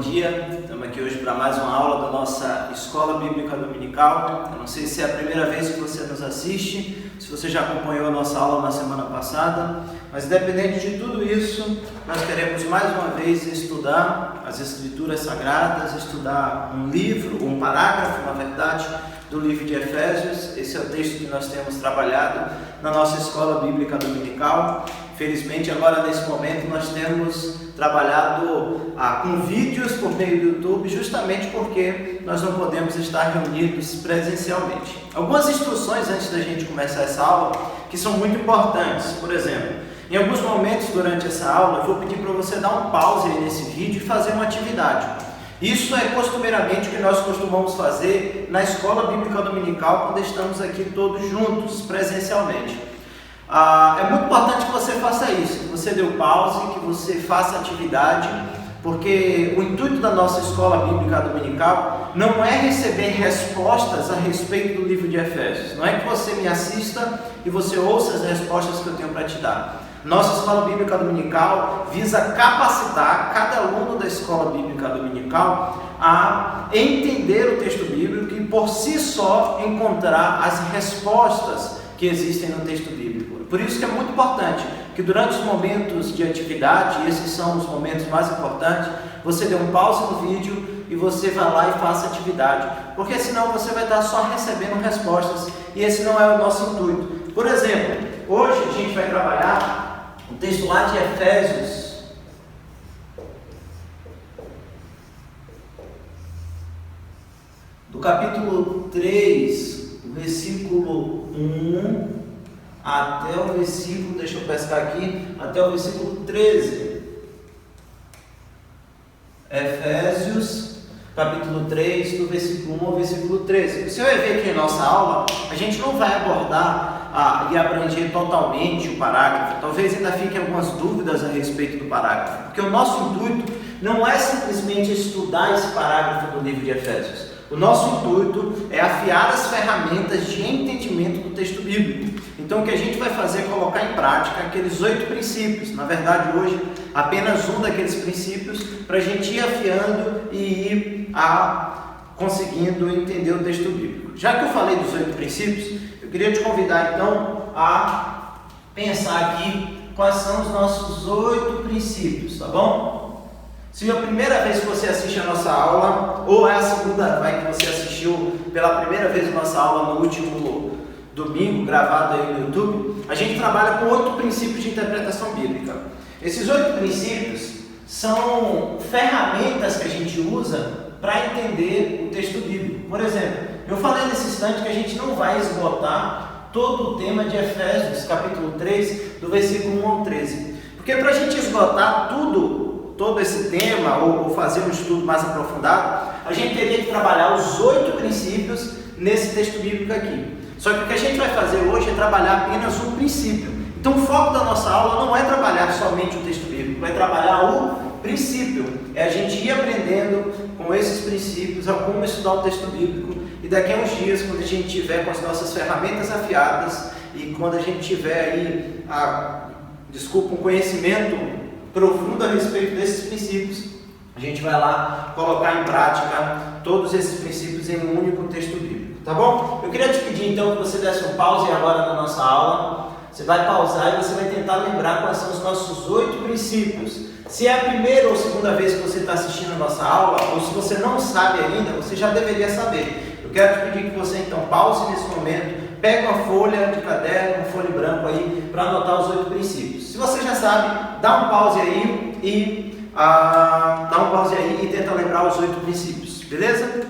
dia, estamos aqui hoje para mais uma aula da nossa Escola Bíblica Dominical. Eu não sei se é a primeira vez que você nos assiste, se você já acompanhou a nossa aula na semana passada, mas independente de tudo isso, nós queremos mais uma vez estudar as Escrituras Sagradas, estudar um livro, um parágrafo, na verdade, do livro de Efésios. Esse é o texto que nós temos trabalhado na nossa Escola Bíblica Dominical. Felizmente, agora nesse momento, nós temos trabalhado com vídeos por meio do YouTube, justamente porque nós não podemos estar reunidos presencialmente. Algumas instruções antes da gente começar essa aula que são muito importantes. Por exemplo, em alguns momentos durante essa aula, eu vou pedir para você dar um pause aí nesse vídeo e fazer uma atividade. Isso é costumeiramente o que nós costumamos fazer na Escola Bíblica Dominical quando estamos aqui todos juntos, presencialmente. É muito importante que você faça isso, que você dê o pause, que você faça atividade, porque o intuito da nossa Escola Bíblica Dominical não é receber respostas a respeito do livro de Efésios. Não é que você me assista e você ouça as respostas que eu tenho para te dar. Nossa Escola Bíblica Dominical visa capacitar cada aluno da Escola Bíblica Dominical a entender o texto bíblico e por si só encontrar as respostas que existem no texto bíblico. Por isso que é muito importante que durante os momentos de atividade, e esses são os momentos mais importantes, você dê um pause no vídeo e você vá lá e faça atividade, porque senão você vai estar só recebendo respostas e esse não é o nosso intuito. Por exemplo, hoje a gente vai trabalhar o texto lá de Efésios, do capítulo 3, o versículo 1 até o versículo, deixa eu pescar aqui, até o versículo 13. Efésios, capítulo 3, do versículo 1 ao versículo 13. Você vai ver que em nossa aula, a gente não vai abordar e abranger totalmente o parágrafo. Talvez ainda fiquem algumas dúvidas a respeito do parágrafo, porque o nosso intuito não é simplesmente estudar esse parágrafo do livro de Efésios. O nosso intuito é afiar as ferramentas de entendimento do texto bíblico. Então, o que a gente vai fazer é colocar em prática aqueles 8 princípios. Na verdade, hoje, apenas um daqueles princípios para a gente ir afiando e ir conseguindo entender o texto bíblico. Já que eu falei dos 8 princípios, eu queria te convidar, então, a pensar aqui quais são os nossos 8 princípios, tá bom? Se é a primeira vez que você assiste a nossa aula, ou é a segunda vez que você assistiu pela primeira vez a nossa aula no último domingo, gravado aí no YouTube, a gente trabalha com 8 princípios de interpretação bíblica. Esses 8 princípios são ferramentas que a gente usa para entender o texto bíblico. Por exemplo, eu falei nesse instante que a gente não vai esgotar todo o tema de Efésios, capítulo 3, do versículo 1 ao 13. Porque para a gente esgotar todo esse tema, ou fazer um estudo mais aprofundado, a gente teria que trabalhar os 8 princípios nesse texto bíblico aqui. Só que o que a gente vai fazer hoje é trabalhar apenas um princípio. Então o foco da nossa aula não é trabalhar somente o texto bíblico, vai trabalhar o princípio. É a gente ir aprendendo com esses princípios a como estudar o texto bíblico, e daqui a uns dias, quando a gente tiver com as nossas ferramentas afiadas, e quando a gente tiver aí um conhecimento profundo a respeito desses princípios, a gente vai lá colocar em prática todos esses princípios em um único texto bíblico, tá bom? Eu queria te pedir então que você desse um pause agora na nossa aula. Você vai pausar e você vai tentar lembrar quais são os nossos 8 princípios. Se é a primeira ou segunda vez que você está assistindo a nossa aula, ou se você não sabe ainda, você já deveria saber. Eu quero te pedir que você então pause nesse momento, pegue uma folha de caderno, uma folha em branco aí, para anotar os 8 princípios. Se você já sabe, dá um pause aí e tenta lembrar os 8 princípios, beleza?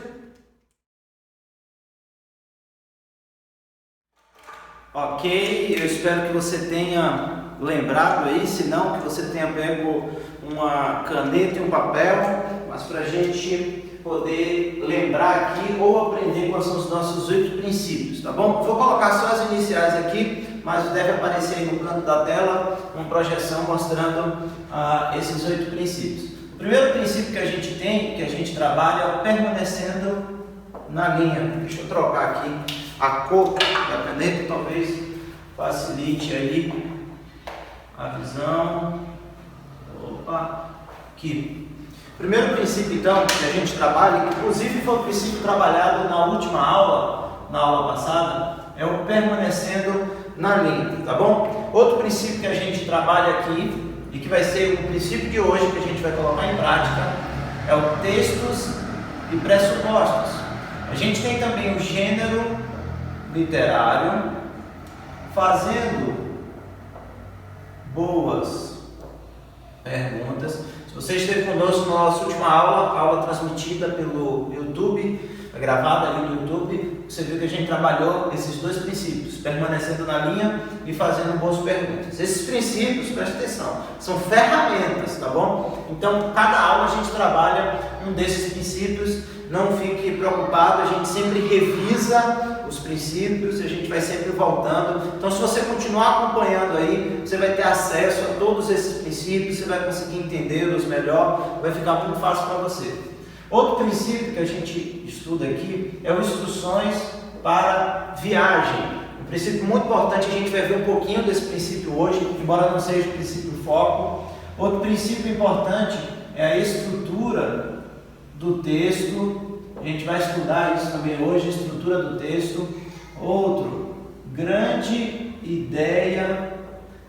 Ok, eu espero que você tenha lembrado aí, se não, que você tenha pego uma caneta e um papel, mas para a gente poder lembrar aqui ou aprender quais são os nossos 8 princípios, tá bom? Vou colocar só as iniciais aqui, mas deve aparecer aí no canto da tela uma projeção mostrando esses 8 princípios. O primeiro princípio que a gente tem, que a gente trabalha, é o permanecendo na linha. Deixa eu trocar aqui a cor da caneta, talvez facilite aí a visão. Opa, aqui. O primeiro princípio, então, que a gente trabalha, inclusive foi o princípio trabalhado na última aula, na aula passada, é o permanecendo na linha, tá bom? Outro princípio que a gente trabalha aqui, e que vai ser o princípio de hoje, que a gente vai colocar em prática, é o textos e pressupostos. A gente tem também o gênero literário, fazendo boas perguntas. Se você esteve conosco na nossa última aula, aula transmitida pelo YouTube, gravada ali no YouTube, você viu que a gente trabalhou esses dois princípios, permanecendo na linha e fazendo boas perguntas. Esses princípios, presta atenção, são ferramentas, tá bom? Então, cada aula a gente trabalha um desses princípios, não fique preocupado, a gente sempre revisa os princípios, a gente vai sempre voltando. Então, se você continuar acompanhando aí, você vai ter acesso a todos esses princípios, você vai conseguir entendê-los melhor, vai ficar muito fácil para você. Outro princípio que a gente estuda aqui é o instruções para viagem. Um princípio muito importante, a gente vai ver um pouquinho desse princípio hoje, embora não seja o princípio foco. Outro princípio importante é a estrutura do texto. A gente vai estudar isso também hoje, a estrutura do texto. Outro, grande ideia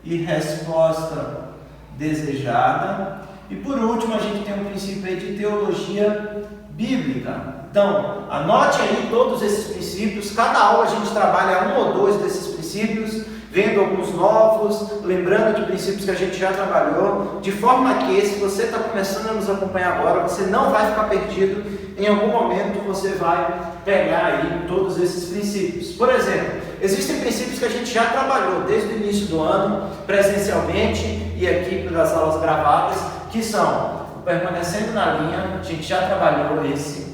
e resposta desejada. E por último, a gente tem um princípio aí de teologia bíblica. Então, anote aí todos esses princípios. Cada aula a gente trabalha um ou dois desses princípios, vendo alguns novos, lembrando de princípios que a gente já trabalhou, de forma que, se você está começando a nos acompanhar agora, você não vai ficar perdido. Em algum momento você vai pegar aí todos esses princípios. Por exemplo, existem princípios que a gente já trabalhou desde o início do ano, presencialmente e aqui pelas aulas gravadas, que são o permanecendo na linha, a gente já trabalhou esse.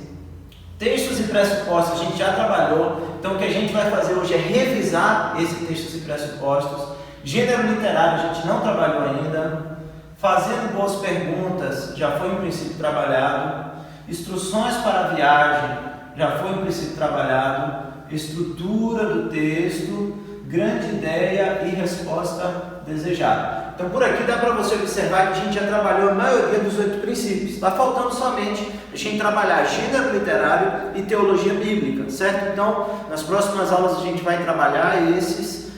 Textos e pressupostos, a gente já trabalhou. Então, o que a gente vai fazer hoje é revisar esses textos e pressupostos. Gênero literário, a gente não trabalhou ainda. Fazendo boas perguntas, já foi um princípio trabalhado. Instruções para a viagem, já foi um princípio trabalhado. Estrutura do texto, grande ideia e resposta desejada. Então, por aqui dá para você observar que a gente já trabalhou a maioria dos 8 princípios. Está faltando somente a gente trabalhar gênero literário e teologia bíblica, certo? Então, nas próximas aulas a gente vai trabalhar esses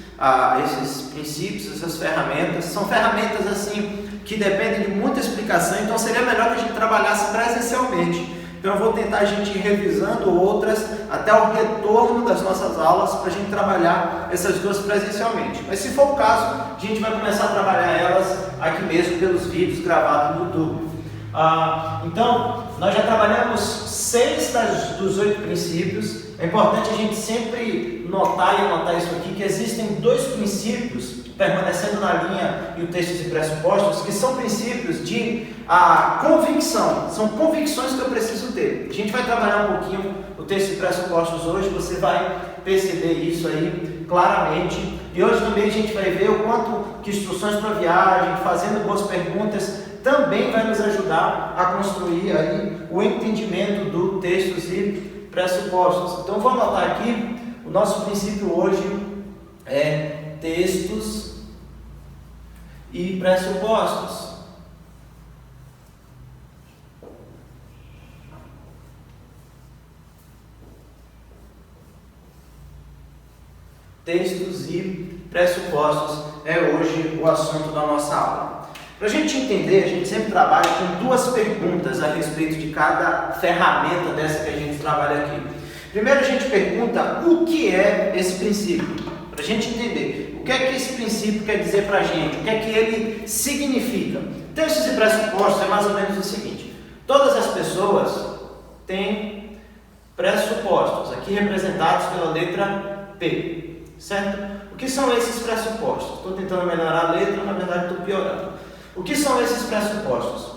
princípios, essas ferramentas. São ferramentas assim que dependem de muita explicação, então seria melhor que a gente trabalhasse presencialmente. Então eu vou tentar a gente ir revisando outras até o retorno das nossas aulas para a gente trabalhar essas duas presencialmente. Mas se for o caso, a gente vai começar a trabalhar elas aqui mesmo pelos vídeos gravados no YouTube. Então, nós já trabalhamos 6 dos 8 princípios. É importante a gente sempre notar e anotar isso aqui, que existem 2 princípios, permanecendo na linha e o textos e pressupostos, que são princípios de convicção, são convicções que eu preciso ter. A gente vai trabalhar um pouquinho o texto e pressupostos hoje, você vai perceber isso aí claramente. E hoje também a gente vai ver o quanto que instruções para viagem, fazendo boas perguntas, também vai nos ajudar a construir aí o entendimento do textos e pressupostos. Então vou anotar aqui, o nosso princípio hoje é textos e pressupostos. Textos e pressupostos é hoje o assunto da nossa aula. Para a gente entender, a gente sempre trabalha com 2 perguntas a respeito de cada ferramenta dessa que a gente trabalha aqui. Primeiro a gente pergunta o que é esse princípio, para a gente entender o que é que esse princípio quer dizer para a gente, o que é que ele significa. Textos e pressupostos é mais ou menos o seguinte: todas as pessoas têm pressupostos, aqui representados pela letra P, certo? O que são esses pressupostos? Estou tentando melhorar a letra, na verdade estou piorando. O que são esses pressupostos?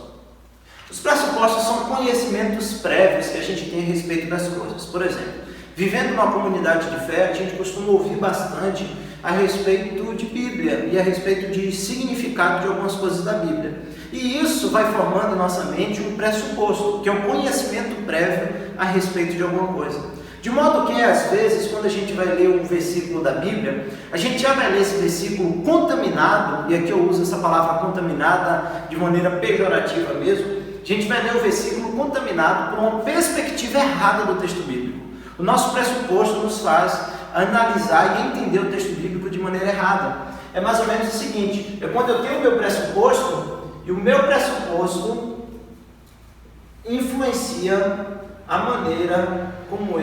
Os pressupostos são conhecimentos prévios que a gente tem a respeito das coisas. Por exemplo, vivendo numa comunidade de fé, a gente costuma ouvir bastante a respeito de Bíblia e a respeito de significado de algumas coisas da Bíblia. E isso vai formando em nossa mente um pressuposto, que é um conhecimento prévio a respeito de alguma coisa. De modo que, às vezes, quando a gente vai ler um versículo da Bíblia, a gente já vai ler esse versículo contaminado, e aqui eu uso essa palavra contaminada de maneira pejorativa mesmo, a gente vai ler o versículo contaminado por uma perspectiva errada do texto bíblico. O nosso pressuposto nos faz analisar e entender o texto bíblico de maneira errada. É mais ou menos o seguinte: quando eu tenho o meu pressuposto, e o meu pressuposto influencia a maneira como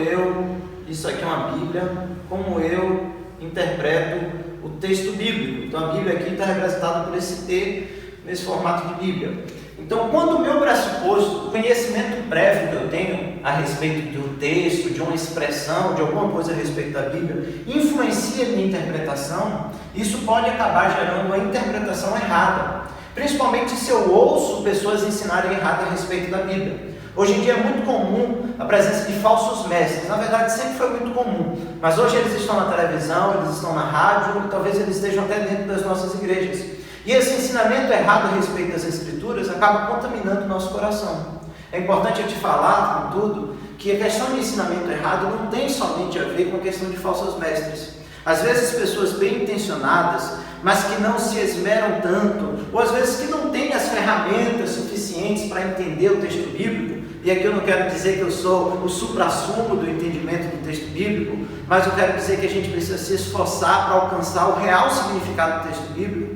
isso aqui é uma Bíblia, como eu interpreto o texto bíblico. Então a Bíblia aqui está representada por esse T, nesse formato de Bíblia. Então, quando o meu pressuposto, o conhecimento prévio que eu tenho a respeito do texto, de uma expressão, de alguma coisa a respeito da Bíblia, influencia a minha interpretação, isso pode acabar gerando uma interpretação errada. Principalmente se eu ouço pessoas ensinarem errado a respeito da Bíblia. Hoje em dia é muito comum a presença de falsos mestres. Na verdade, sempre foi muito comum. Mas hoje eles estão na televisão, eles estão na rádio, e talvez eles estejam até dentro das nossas igrejas. E esse ensinamento errado a respeito das Escrituras acaba contaminando o nosso coração. É importante eu te falar, contudo, que a questão de ensinamento errado não tem somente a ver com a questão de falsos mestres. Às vezes pessoas bem intencionadas, mas que não se esmeram tanto, ou às vezes que não têm as ferramentas suficientes para entender o texto bíblico. E aqui eu não quero dizer que eu sou o suprassumo do entendimento do texto bíblico, mas eu quero dizer que a gente precisa se esforçar para alcançar o real significado do texto bíblico.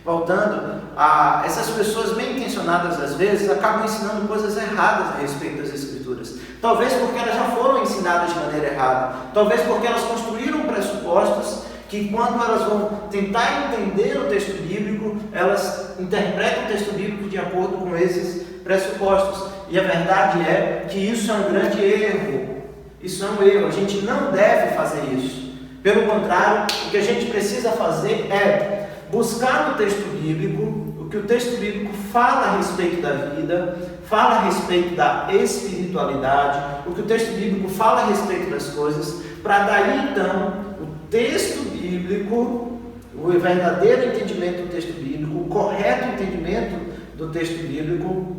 Voltando, essas pessoas bem intencionadas às vezes acabam ensinando coisas erradas a respeito das Escrituras. Talvez porque elas já foram ensinadas de maneira errada. Talvez porque elas construíram pressupostos que, quando elas vão tentar entender o texto bíblico, elas interpretam o texto bíblico de acordo com esses pressupostos. E a verdade é que isso é um grande erro. Isso é um erro. A gente não deve fazer isso. Pelo contrário, o que a gente precisa fazer é buscar no texto bíblico o que o texto bíblico fala a respeito da vida, fala a respeito da espiritualidade, o que o texto bíblico fala a respeito das coisas, para daí então o texto bíblico, o verdadeiro entendimento do texto bíblico, o correto entendimento do texto bíblico,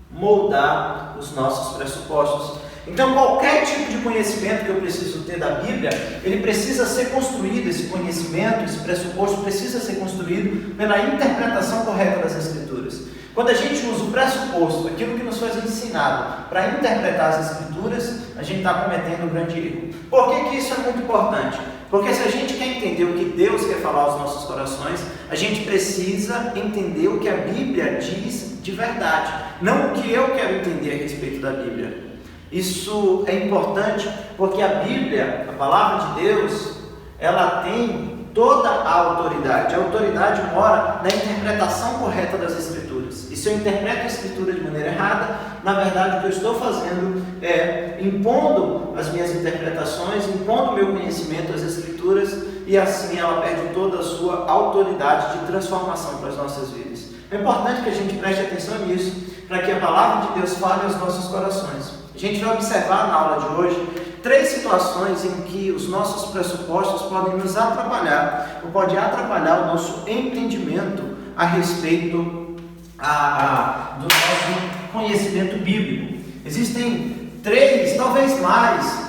moldar os nossos pressupostos. Então, qualquer tipo de conhecimento que eu preciso ter da Bíblia, ele precisa ser construído, esse conhecimento, esse pressuposto precisa ser construído pela interpretação correta das Escrituras. Quando a gente usa o pressuposto, aquilo que nos foi ensinado, para interpretar as Escrituras, a gente está cometendo um grande erro. Por que isso é muito importante? Porque se a gente quer entender o que Deus quer falar aos nossos corações, a gente precisa entender o que a Bíblia diz de verdade, não o que eu quero entender a respeito da Bíblia. Isso é importante porque a Bíblia, a palavra de Deus, ela tem toda a autoridade. A autoridade mora na interpretação correta das Escrituras. E se eu interpreto a Escritura de maneira errada, na verdade o que eu estou fazendo é impondo as minhas interpretações, impondo o meu conhecimento às Escrituras, e assim ela perde toda a sua autoridade de transformação para as nossas vidas. É importante que a gente preste atenção nisso, para que a palavra de Deus fale aos nossos corações. A gente vai observar na aula de hoje 3 situações em que os nossos pressupostos podem nos atrapalhar, ou pode atrapalhar o nosso entendimento a respeito do nosso conhecimento bíblico. Existem 3, talvez mais,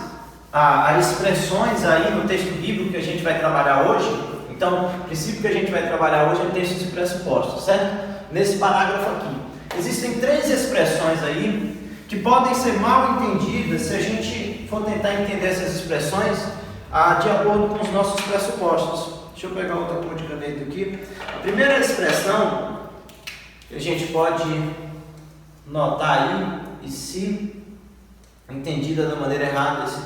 expressões aí no texto bíblico que a gente vai trabalhar hoje. Então, o princípio que a gente vai trabalhar hoje é textos e pressupostos, certo? Nesse parágrafo aqui. Existem 3 expressões aí que podem ser mal entendidas se a gente for tentar entender essas expressões de acordo com os nossos pressupostos. Deixa eu pegar outra cor de caneta aqui. A primeira expressão que a gente pode notar aí, e se entendida da maneira errada, esse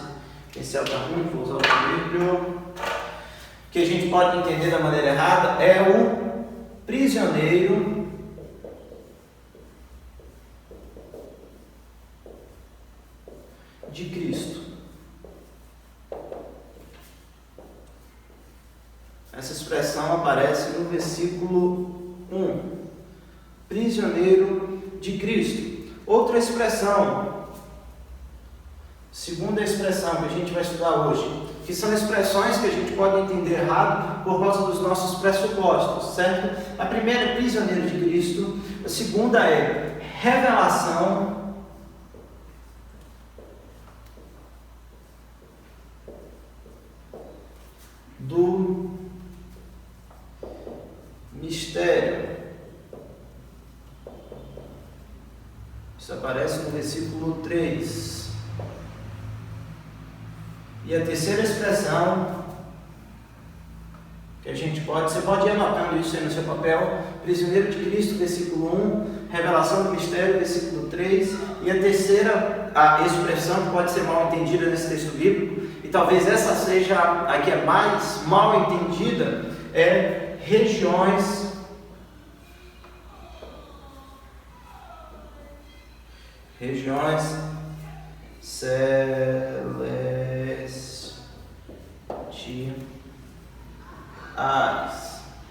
pincel está ruim, vou usar o livro, que a gente pode entender da maneira errada é o prisioneiro de Cristo. Essa expressão aparece no versículo 1. Prisioneiro de Cristo. Outra expressão, segunda expressão que a gente vai estudar hoje, que são expressões que a gente pode entender errado por causa dos nossos pressupostos, certo? A primeira é prisioneiro de Cristo, a segunda é revelação do mistério. versículo 3. E a terceira expressão que a gente você pode ir anotando isso aí no seu papel: prisioneiro de Cristo, versículo 1, revelação do mistério, versículo 3, e a terceira expressão que pode ser mal entendida nesse texto bíblico, e talvez essa seja a que é mais mal entendida, é regiões celestiais.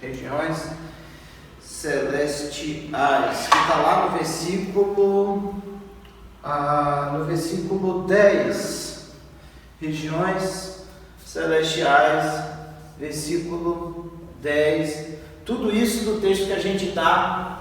Regiões celestiais, que está lá no versículo 10. Regiões celestiais, versículo 10. Tudo isso do texto que a gente está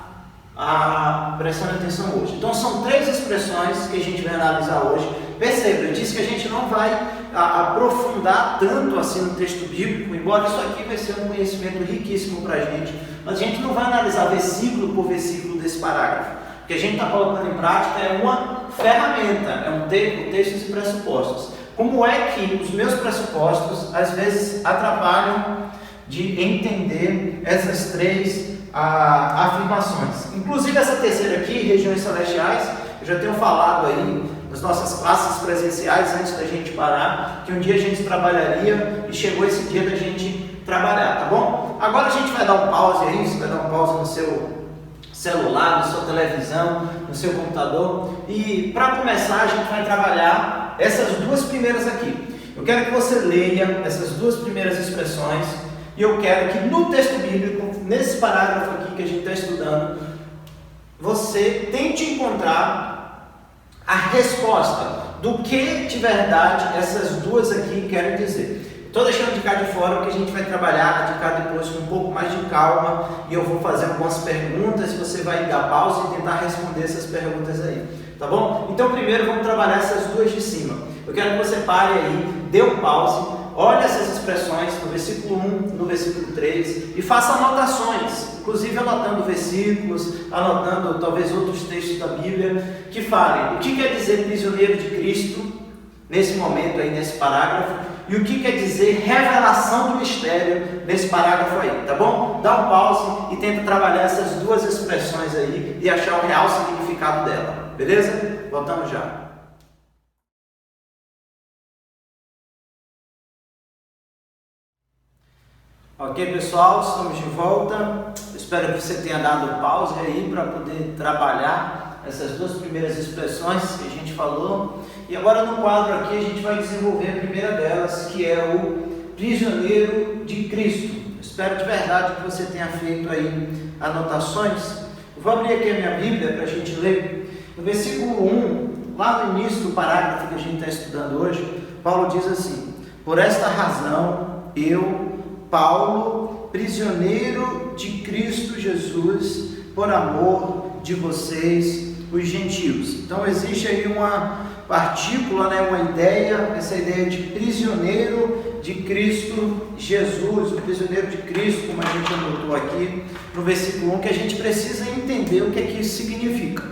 prestando atenção hoje. Então são três expressões que a gente vai analisar hoje. Perceba, eu disse que a gente não vai aprofundar tanto assim no texto bíblico, embora isso aqui vai ser um conhecimento riquíssimo para a gente, mas a gente não vai analisar versículo por versículo desse parágrafo. O que a gente está colocando em prática é uma ferramenta, é um textos e pressupostos. Como é que os meus pressupostos às vezes atrapalham de entender essas três afirmações? Inclusive essa terceira aqui, regiões celestiais, eu já tenho falado aí nas nossas classes presenciais, antes da gente parar, que um dia a gente trabalharia e chegou esse dia da gente trabalhar, tá bom? Agora a gente vai dar um pause aí, você vai dar um pause no seu celular, na sua televisão, no seu computador, e para começar a gente vai trabalhar essas duas primeiras aqui. Eu quero que você leia essas duas primeiras expressões, e eu quero que no texto bíblico, nesse parágrafo aqui que a gente está estudando, você tente encontrar a resposta do que de verdade essas duas aqui querem dizer. Estou deixando de cá de fora porque a gente vai trabalhar de cá depois com um pouco mais de calma, e eu vou fazer algumas perguntas e você vai dar pausa e tentar responder essas perguntas aí, tá bom? Então primeiro vamos trabalhar essas duas de cima. Eu quero que você pare aí, dê um pause, olhe essas expressões no versículo 1, no versículo 3 e faça anotações, inclusive anotando versículos, anotando talvez outros textos da Bíblia que falem o que quer dizer prisioneiro de Cristo nesse momento aí, nesse parágrafo, e o que quer dizer revelação do mistério nesse parágrafo aí, tá bom? Dá um pause e tenta trabalhar essas duas expressões aí e achar o real significado dela, beleza? Voltamos já. Ok, pessoal, estamos de volta. Espero que você tenha dado pause aí para poder trabalhar essas duas primeiras expressões que a gente falou. E agora no quadro aqui a gente vai desenvolver a primeira delas, que é o prisioneiro de Cristo. Espero de verdade que você tenha feito aí anotações. Eu vou abrir aqui a minha Bíblia para a gente ler. No versículo 1, lá no início do parágrafo que a gente está estudando hoje, Paulo diz assim: por esta razão eu, Paulo, prisioneiro de Cristo Jesus, por amor de vocês, os gentios. Então existe aí uma partícula, uma ideia, essa ideia de prisioneiro de Cristo Jesus, o prisioneiro de Cristo, como a gente anotou aqui no versículo 1, que a gente precisa entender o que é que isso significa.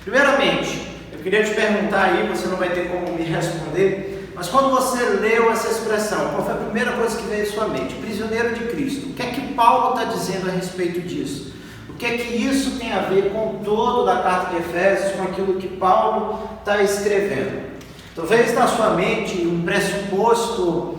Primeiramente, eu queria te perguntar aí, você não vai ter como me responder, mas quando você leu essa expressão, qual foi a primeira coisa que veio à sua mente? Prisioneiro de Cristo. O que é que Paulo está dizendo a respeito disso? O que é que isso tem a ver com o todo da carta de Efésios, com aquilo que Paulo está escrevendo? Talvez na sua mente um pressuposto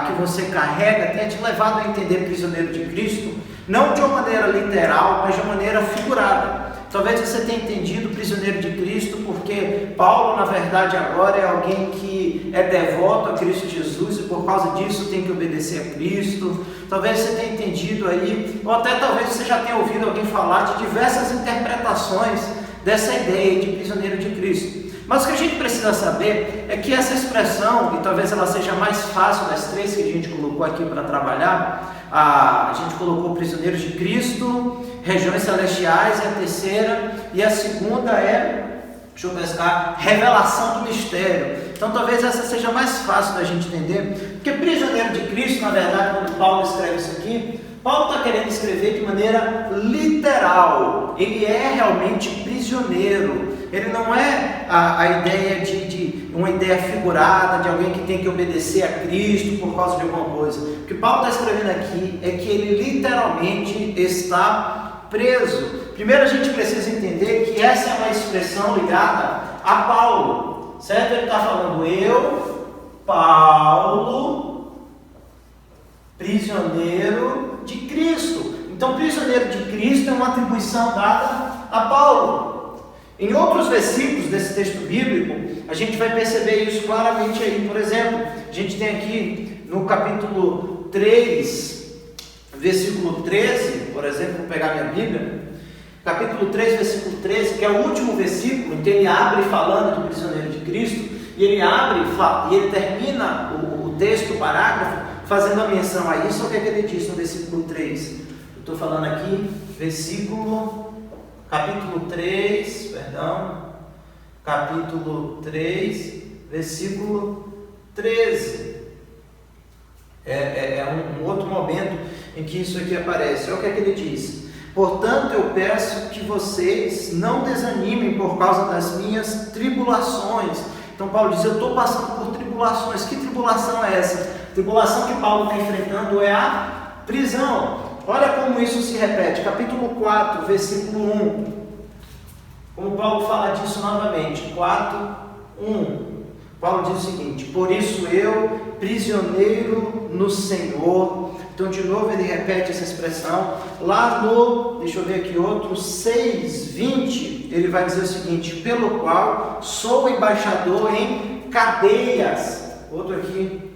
que você carrega tenha te levado a entender prisioneiro de Cristo, não de uma maneira literal, mas de uma maneira figurada. Talvez você tenha entendido prisioneiro de Cristo porque Paulo, na verdade, agora é alguém que é devoto a Cristo Jesus e por causa disso tem que obedecer a Cristo. Talvez você tenha entendido aí, ou até talvez você já tenha ouvido alguém falar de diversas interpretações dessa ideia de prisioneiro de Cristo. Mas o que a gente precisa saber é que essa expressão, e talvez ela seja mais fácil das três que a gente colocou aqui para trabalhar, a gente colocou prisioneiros de Cristo, regiões celestiais é a terceira, e a segunda é, deixa eu pescar, revelação do mistério. Então talvez essa seja mais fácil da gente entender, porque prisioneiro de Cristo, na verdade, quando Paulo escreve isso aqui, Paulo está querendo escrever de maneira literal. Ele é realmente prisioneiro. Ele não é a ideia de uma ideia figurada de alguém que tem que obedecer a Cristo por causa de alguma coisa. O que Paulo está escrevendo aqui é que ele literalmente está preso. Primeiro a gente precisa entender que essa é uma expressão ligada a Paulo, certo? Ele está falando: eu, Paulo, prisioneiro de Cristo. Então, prisioneiro de Cristo é uma atribuição dada a Paulo. Em outros versículos desse texto bíblico, a gente vai perceber isso claramente aí. Por exemplo, a gente tem aqui no capítulo 3, versículo 13, por exemplo, vou pegar minha Bíblia, capítulo 3, versículo 13, que é o último versículo, em que ele abre falando do prisioneiro de Cristo, e ele abre e ele termina o texto, o parágrafo, fazendo a menção a isso. O que é que ele diz no versículo 3? Eu estou falando aqui, capítulo 3, versículo 13. É um outro momento em que isso aqui aparece. Olha o que é que ele diz: portanto, eu peço que vocês não desanimem por causa das minhas tribulações. Então Paulo diz: eu estou passando por tribulações. Que tribulação é essa? A tribulação que Paulo está enfrentando é a prisão. Olha como isso se repete, capítulo 4, versículo 1. Como Paulo fala disso novamente, 4, 1. Paulo diz o seguinte: por isso eu, prisioneiro no Senhor. Então de novo ele repete essa expressão. Lá no, deixa eu ver aqui outro, 6:20, ele vai dizer o seguinte: pelo qual sou embaixador em cadeias. Outro aqui,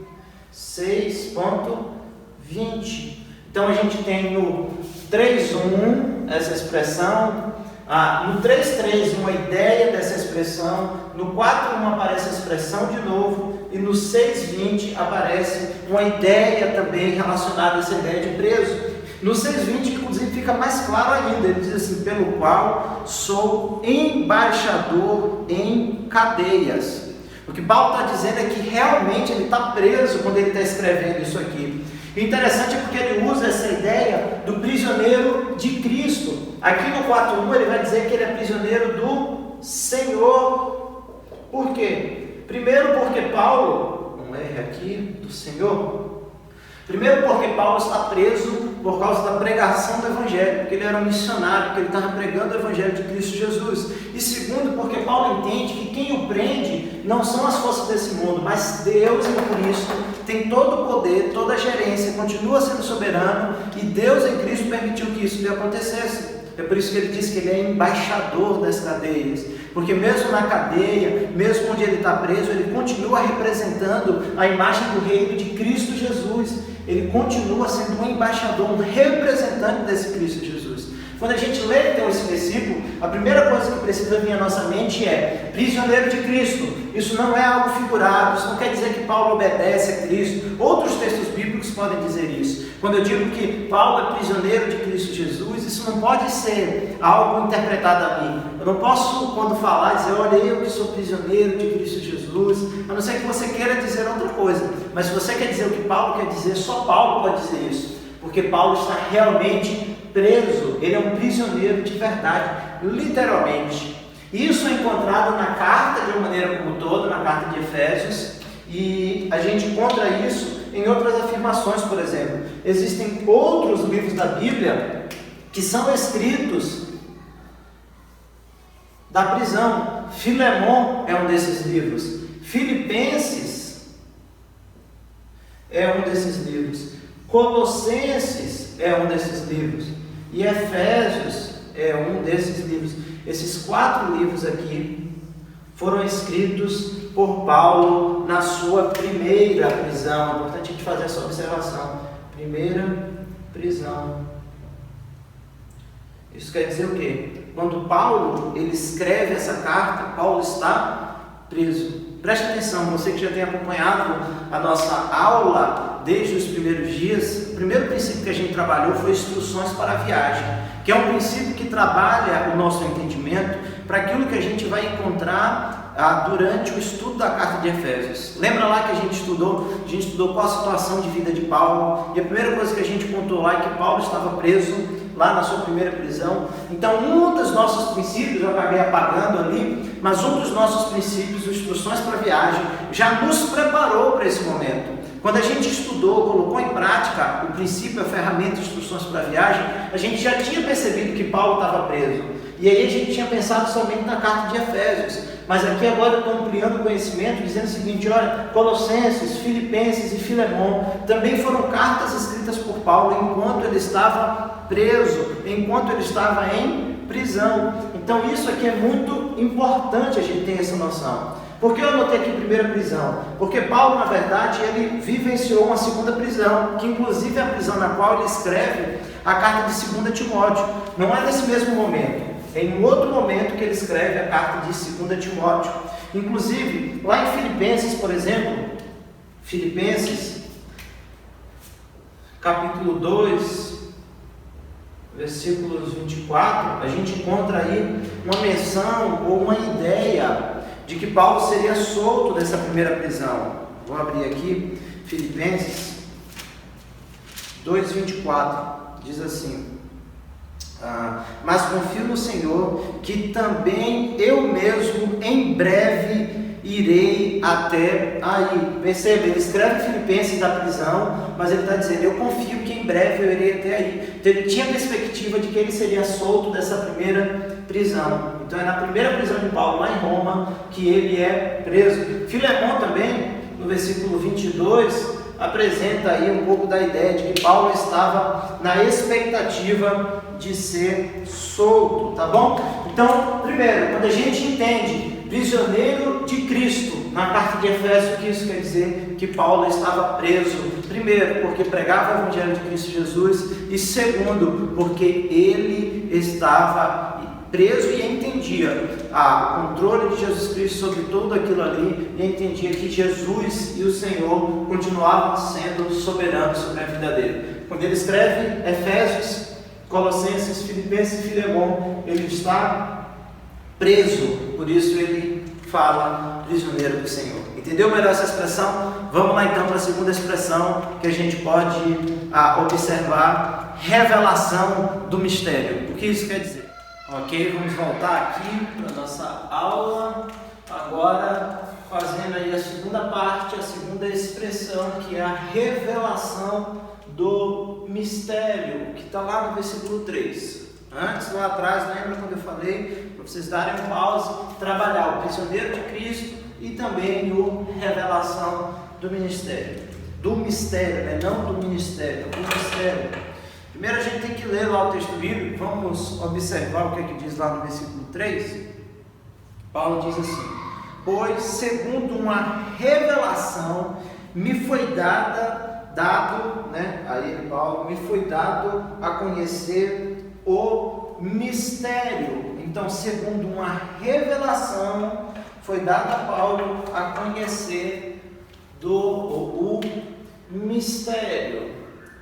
6:20. Então a gente tem no 3:1 essa expressão, no 3:3 uma ideia dessa expressão, no 4:1 aparece a expressão de novo, e no 6:20 aparece uma ideia também relacionada a essa ideia de preso. No 6:20, inclusive, fica mais claro ainda, ele diz assim: pelo qual sou embaixador em cadeias. O que Paulo está dizendo é que realmente ele está preso quando ele está escrevendo isso aqui. O interessante é porque ele usa essa ideia do prisioneiro de Cristo. Aqui no 4:1 ele vai dizer que ele é prisioneiro do Senhor. Por quê? Primeiro porque Paulo, um R aqui, do Senhor. Primeiro porque Paulo está preso por causa da pregação do Evangelho, porque ele era um missionário, porque ele estava pregando o Evangelho de Cristo Jesus. E segundo porque Paulo entende que quem o prende não são as forças desse mundo, mas Deus em Cristo tem todo o poder, toda a gerência, continua sendo soberano, e Deus em Cristo permitiu que isso lhe acontecesse. É por isso que ele diz que ele é embaixador das cadeias, porque mesmo na cadeia, mesmo onde ele está preso, ele continua representando a imagem do reino de Cristo Jesus. Ele continua sendo um embaixador, um representante desse Cristo Jesus. Quando a gente lê então esse versículo, a primeira coisa que precisa vir à nossa mente é prisioneiro de Cristo. Isso não é algo figurado, isso não quer dizer que Paulo obedece a Cristo. Outros textos bíblicos podem dizer isso. Quando eu digo que Paulo é prisioneiro de Cristo Jesus, isso não pode ser algo interpretado a mim. Eu não posso, quando falar, dizer: olha, eu que sou prisioneiro de Cristo Jesus, a não ser que você queira dizer outra coisa. Mas se você quer dizer o que Paulo quer dizer, só Paulo pode dizer isso, porque Paulo está realmente preso. Ele é um prisioneiro de verdade, literalmente. Isso é encontrado na carta de uma maneira como toda, na carta de Efésios, e a gente encontra isso em outras afirmações. Por exemplo, existem outros livros da Bíblia que são escritos da prisão. Filemon é um desses livros, Filipenses é um desses livros, Colossenses é um desses livros, e Efésios é um desses livros. Esses 4 livros aqui foram escritos por Paulo na sua primeira prisão. É importante a gente fazer essa observação. Primeira prisão. Isso quer dizer o quê? Quando Paulo ele escreve essa carta, Paulo está preso. Preste atenção, você que já tem acompanhado a nossa aula desde os primeiros dias, o primeiro princípio que a gente trabalhou foi instruções para a viagem, que é um princípio que trabalha o nosso entendimento para aquilo que a gente vai encontrar durante o estudo da carta de Efésios. Lembra lá que a gente estudou qual a situação de vida de Paulo, e a primeira coisa que a gente pontuou lá é que Paulo estava preso lá na sua primeira prisão. Então, um dos nossos princípios, eu acabei apagando ali, mas um dos nossos princípios, instruções para viagem, já nos preparou para esse momento. Quando a gente estudou, colocou em prática o princípio, a ferramenta, instruções para viagem, a gente já tinha percebido que Paulo estava preso. E aí a gente tinha pensado somente na carta de Efésios. Mas aqui agora eu estou ampliando o conhecimento, dizendo o seguinte: olha, Colossenses, Filipenses e Filemon também foram cartas escritas por Paulo enquanto ele estava preso, enquanto ele estava em prisão. Então isso aqui é muito importante a gente ter essa noção. Por que eu anotei aqui primeira prisão? Porque Paulo, na verdade, ele vivenciou uma segunda prisão, que inclusive é a prisão na qual ele escreve a carta de 2 Timóteo. Não é nesse mesmo momento, é em um outro momento que ele escreve a carta de 2 Timóteo. Inclusive, lá em Filipenses, por exemplo, Filipenses, capítulo 2, versículos 24, a gente encontra aí uma menção ou uma ideia de que Paulo seria solto dessa primeira prisão. Vou abrir aqui, Filipenses 2:24, diz assim: mas confio no Senhor, que também eu mesmo em breve irei até aí. Percebe? Ele escreve Filipenses da prisão, mas ele está dizendo: eu confio que em breve eu irei até aí. Então ele tinha a perspectiva de que ele seria solto dessa primeira prisão. Então é na primeira prisão de Paulo, lá em Roma, que ele é preso. Filemon também, no versículo 22, apresenta aí um pouco da ideia de que Paulo estava na expectativa de ser solto, tá bom? Então, primeiro, quando a gente entende prisioneiro de Cristo na carta de Efésios, o que isso quer dizer? Que Paulo estava preso, primeiro, porque pregava o evangelho de Cristo Jesus, e segundo, porque ele estava preso e entendia o controle de Jesus Cristo sobre tudo aquilo ali, e entendia que Jesus e o Senhor continuavam sendo soberanos sobre a vida dele. Quando ele escreve Efésios, Colossenses, Filipenses e Filemon, ele está preso, por isso ele fala prisioneiro do Senhor. Entendeu melhor essa expressão? Vamos lá então para a segunda expressão que a gente pode observar: revelação do mistério. O que isso quer dizer? Ok, vamos voltar aqui para a nossa aula, agora fazendo aí a segunda parte, a segunda expressão, que é a revelação do mistério, que está lá no versículo 3. Antes, lá atrás, lembra quando eu falei para vocês darem um pause, trabalhar o prisioneiro de Cristo e também o revelação do ministério. Do mistério, né? Não do ministério, do mistério. Primeiro a gente tem que ler lá o texto bíblico. Vamos observar o que é que diz lá no versículo 3. Paulo diz assim: pois segundo uma revelação me foi dado, né? Aí Paulo, me foi dado a conhecer o mistério. Então, segundo uma revelação, foi dado a Paulo a conhecer o mistério.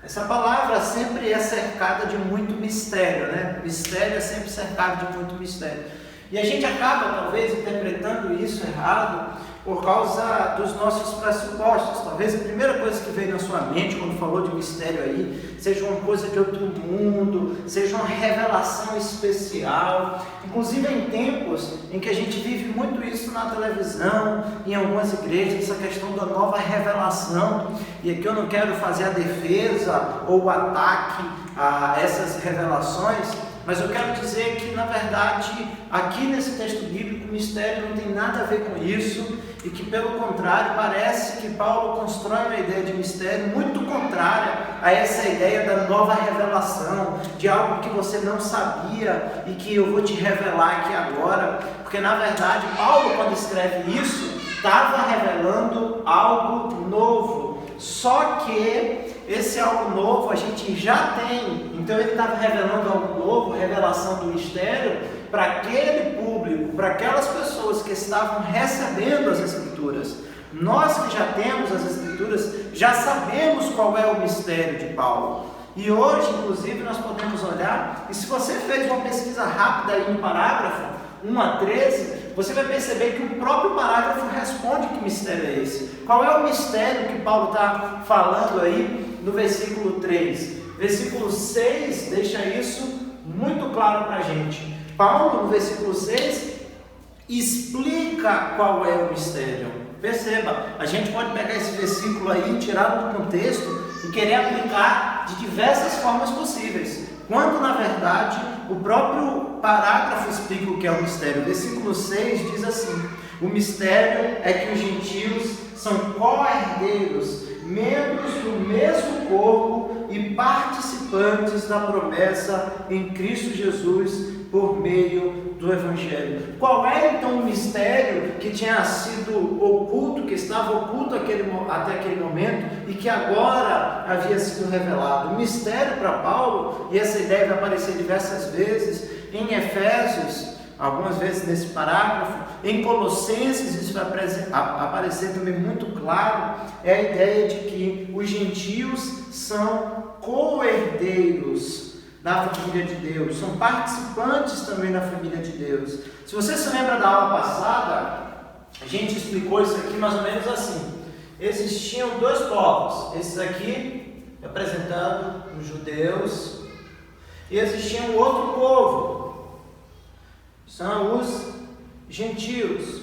Essa palavra sempre é cercada de muito mistério, né? Mistério é sempre cercado de muito mistério. E a gente acaba, talvez, interpretando isso errado por causa dos nossos pressupostos. Talvez a primeira coisa que veio na sua mente quando falou de mistério aí seja uma coisa de outro mundo, seja uma revelação especial. Inclusive em tempos em que a gente vive muito isso na televisão, em algumas igrejas, essa questão da nova revelação. E aqui eu não quero fazer a defesa ou o ataque a essas revelações, mas eu quero dizer que, na verdade, aqui nesse texto bíblico, o mistério não tem nada a ver com isso, e que, pelo contrário, parece que Paulo constrói uma ideia de mistério muito contrária a essa ideia da nova revelação, de algo que você não sabia e que eu vou te revelar aqui agora, porque, na verdade, Paulo, quando escreve isso, estava revelando algo novo, só que esse algo novo a gente já tem. Então ele estava revelando algo novo, revelação do mistério, para aquele público, para aquelas pessoas que estavam recebendo as Escrituras. Nós que já temos as Escrituras, já sabemos qual é o mistério de Paulo. E hoje, inclusive, nós podemos olhar, e se você fez uma pesquisa rápida aí no parágrafo 1 a 13, você vai perceber que o próprio parágrafo responde que mistério é esse. Qual é o mistério que Paulo está falando aí no versículo 3? Versículo 6 deixa isso muito claro para a gente. Paulo, no versículo 6, explica qual é o mistério. Perceba, a gente pode pegar esse versículo aí, tirar do contexto e querer aplicar de diversas formas possíveis, quando na verdade o próprio parágrafo explica o que é o mistério. O versículo 6 diz assim: o mistério é que os gentios são co-herdeiros, membros do mesmo corpo e participantes da promessa em Cristo Jesus por meio do Evangelho. Qual é então o mistério que tinha sido oculto, que estava oculto até aquele momento e que agora havia sido revelado? O mistério para Paulo, e essa ideia vai aparecer diversas vezes em Efésios, algumas vezes nesse parágrafo, em Colossenses isso vai aparecer também muito claro, é a ideia de que os gentios são co-herdeiros na família de Deus, são participantes também da família de Deus. Se você se lembra da aula passada, a gente explicou isso aqui mais ou menos assim: existiam dois povos, esses aqui representando os judeus, e existia um outro povo, são os gentios.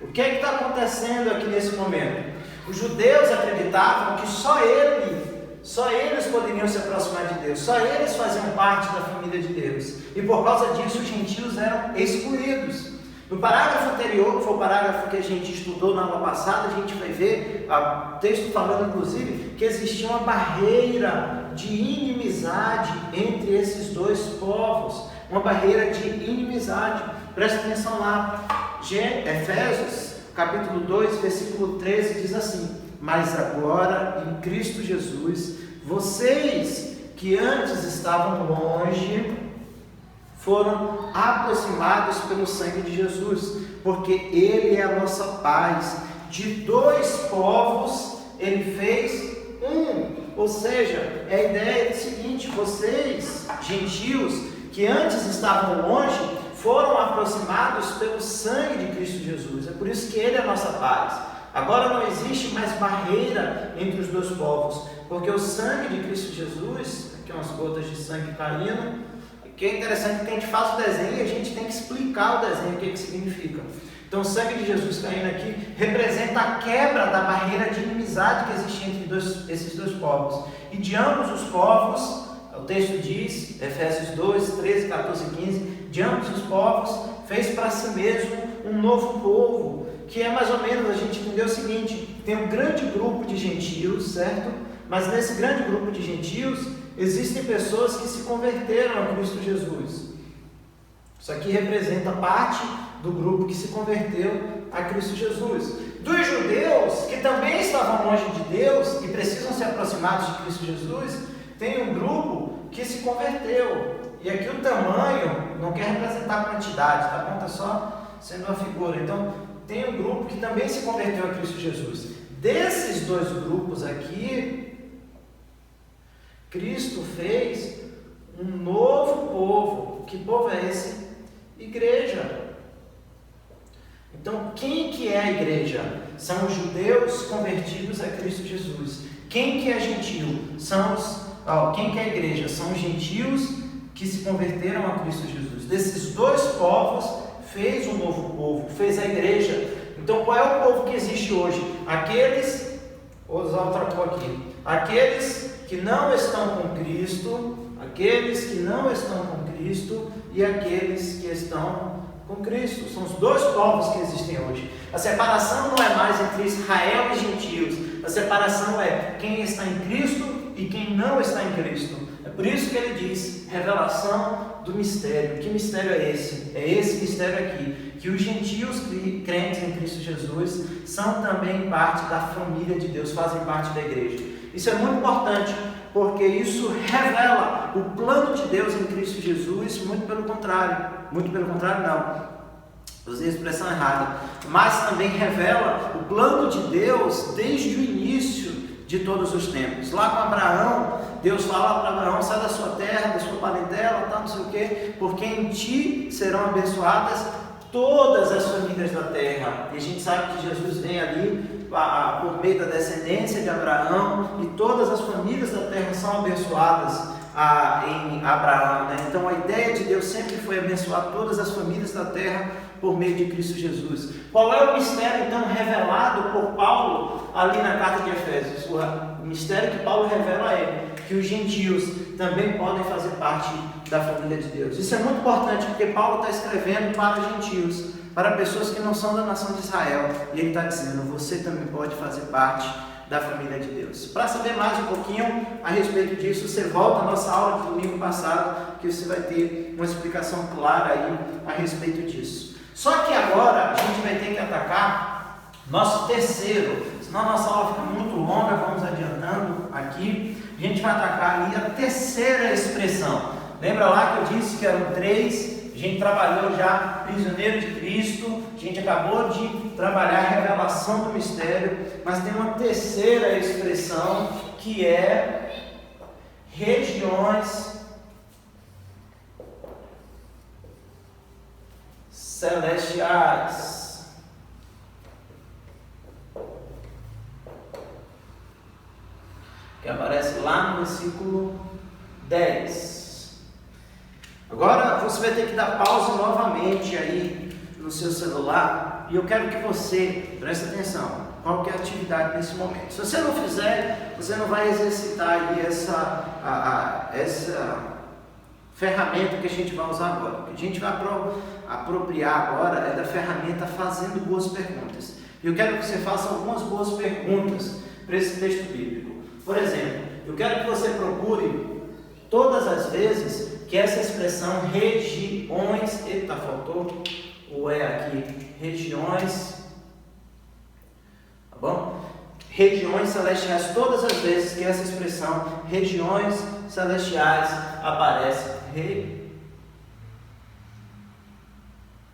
O que é que está acontecendo aqui nesse momento? Os judeus acreditavam que só eles poderiam se aproximar de Deus, só eles faziam parte da família de Deus, e por causa disso os gentios eram excluídos. No parágrafo anterior, que foi o parágrafo que a gente estudou na aula passada, a gente vai ver o texto falando inclusive que existia uma barreira de inimizade entre esses dois povos, uma barreira de inimizade. Presta atenção lá, Efésios capítulo 2, versículo 13 diz assim: mas agora em Cristo Jesus, vocês que antes estavam longe, foram aproximados pelo sangue de Jesus, porque Ele é a nossa paz. De dois povos Ele fez um. Ou seja, é a ideia seguinte: vocês, gentios, que antes estavam longe, foram aproximados pelo sangue de Cristo Jesus. É por isso que Ele é a nossa paz. Agora não existe mais barreira entre os dois povos, porque o sangue de Cristo Jesus, aqui umas gotas de sangue caindo, que é interessante que a gente faz o desenho e a gente tem que explicar o desenho, o que significa. Então o sangue de Jesus caindo aqui representa a quebra da barreira de inimizade que existia entre esses dois povos. E de ambos os povos, o texto diz, Efésios 2, 13, 14 e 15, de ambos os povos fez para si mesmo um novo povo, que é mais ou menos, a gente entendeu o seguinte: tem um grande grupo de gentios, certo? Mas nesse grande grupo de gentios existem pessoas que se converteram a Cristo Jesus. Isso aqui representa parte do grupo que se converteu a Cristo Jesus. Dos judeus, que também estavam longe de Deus e precisam ser aproximados de Cristo Jesus, tem um grupo que se converteu. E aqui o tamanho não quer representar a quantidade, tá bom? Está só sendo uma figura. Então, tem um grupo que também se converteu a Cristo Jesus. Desses dois grupos aqui, Cristo fez um novo povo. Que povo é esse? Igreja. Então, quem que é a igreja? São os judeus convertidos a Cristo Jesus. Quem que é gentio? Quem que é a igreja? São os gentios que se converteram a Cristo Jesus. Desses dois povos, fez um novo povo, fez a igreja. Então, qual é o povo que existe hoje? Vou usar outra cor aqui. Aqueles que não estão com Cristo, aqueles que não estão com Cristo e aqueles que estão com Cristo. São os dois povos que existem hoje. A separação não é mais entre Israel e gentios. A separação é quem está em Cristo e quem não está em Cristo. É por isso que ele diz, revelação do mistério. Que mistério é esse? É esse mistério aqui, que os gentios crentes em Cristo Jesus são também parte da família de Deus, fazem parte da igreja. Isso é muito importante, porque isso revela o plano de Deus em Cristo Jesus, muito pelo contrário não, usei a expressão errada, mas também revela o plano de Deus desde o início de todos os tempos. Lá com Abraão, Deus fala para Abraão: sai da sua terra, da sua parentela, tal, não sei o quê, porque em ti serão abençoadas todas as famílias da terra. E a gente sabe que Jesus vem ali por meio da descendência de Abraão, e todas as famílias da terra são abençoadas em Abraão, né? Então a ideia de Deus sempre foi abençoar todas as famílias da terra por meio de Cristo Jesus. Qual é o mistério então revelado por Paulo ali na carta de Efésios? O mistério que Paulo revela é que os gentios também podem fazer parte da família de Deus. Isso é muito importante, porque Paulo está escrevendo para gentios, para pessoas que não são da nação de Israel, e ele está dizendo: você também pode fazer parte da família de Deus. Para saber mais um pouquinho a respeito disso, você volta à nossa aula de domingo passado, que você vai ter uma explicação clara aí a respeito disso. Só que agora a gente vai ter que atacar nosso terceiro, senão a nossa aula fica muito longa, vamos adiantando aqui. A gente vai atacar ali a terceira expressão. Lembra lá que eu disse que eram 3? A gente trabalhou já prisioneiro de Cristo, a gente acabou de trabalhar a revelação do mistério, mas tem uma terceira expressão que é regiões celestiais. Que aparece lá no versículo 10. Agora você vai ter que dar pausa novamente aí no seu celular, e eu quero que você preste atenção qual que é a atividade nesse momento. Se você não fizer, você não vai exercitar aí essa ferramenta que a gente vai usar agora. O que a gente vai apropriar agora é da ferramenta fazendo boas perguntas. E eu quero que você faça algumas boas perguntas para esse texto bíblico. Por exemplo, eu quero que você procure todas as vezes que essa expressão regiões, eita, faltou o aqui, regiões, tá bom? Regiões celestiais, todas as vezes que essa expressão regiões celestiais aparece,